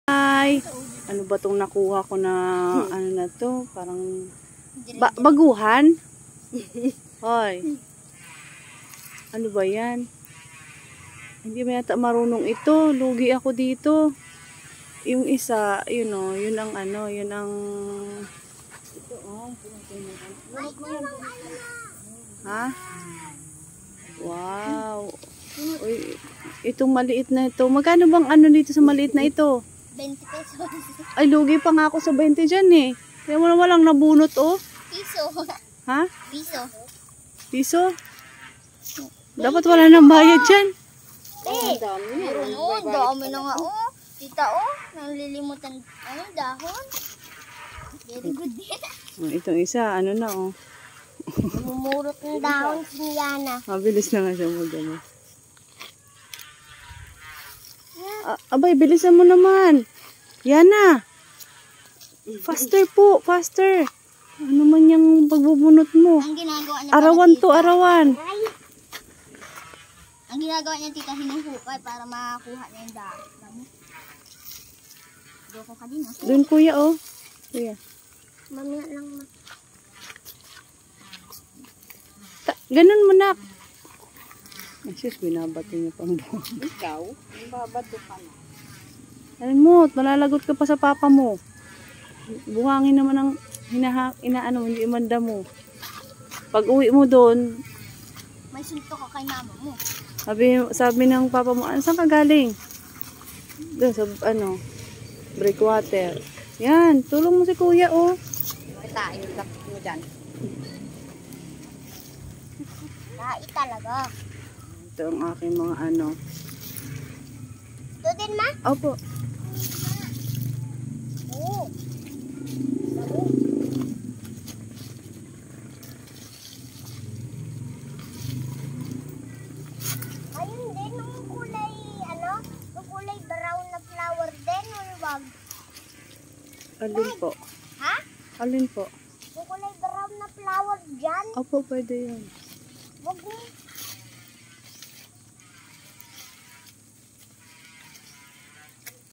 Ay, ano ba tong nakuha ko na ano na to? Parang baguhan? Hoy. Ano ba yan? Hindi mo yata marunong ito. Lugi ako dito. Yung isa, yun o, yun ang ano, yun ang ito oh. Ha? Wow. Uy, itong maliit na ito. Magkano bang ano dito sa maliit na ito? 20 pesos. Ay, lugi pa nga ako sa 20 dyan eh. Kaya mo na walang nabunot oh. Piso. Ha? Piso. Piso? Dapat wala nang bayad dyan. Ang dami. Meron oh, dami na nga oh. Tita oh, nalilimutan ano, dahon. Very good din. Itong isa, ano na oh. Mumurot ng dahon si Yana. Mabilis na nga siya mag-ano. Abay, bilisan mo naman. Yana. Faster po, faster. Ano man yung pagbubunot mo? Ang ginagawa niya Arawan pala, to, arawan. Ang ginagawa niya tita, hinuhukay para makakuha niya yung dahon. Doko ka din oh. Doon kuya oh. Kuya. Mamaya lang ma. Ganun mo nak. Ay sis, binabato niya pang buwan. Ikaw? Babato ka na. Alam mo, malalagot ka pa sa papa mo. Buhangin naman ang inaano, hindi imanda mo. Pag uwi mo doon, May sunto ka kay mama mo. sabi ng papa mo, saan ka galing? Doon sa ano, breakwater. Yan, tulong mo si kuya oh. Tayo lang mo dyan. Tayo talaga. Ito ang aking mga ano. Ito din ma? Opo. Oo. Ayun din, yung kulay, ano, yung kulay brown na flower din, wag. Alin po? Ha? Alin po? Yung kulay brown na flower dyan, Opo, pwede yun. wag mo.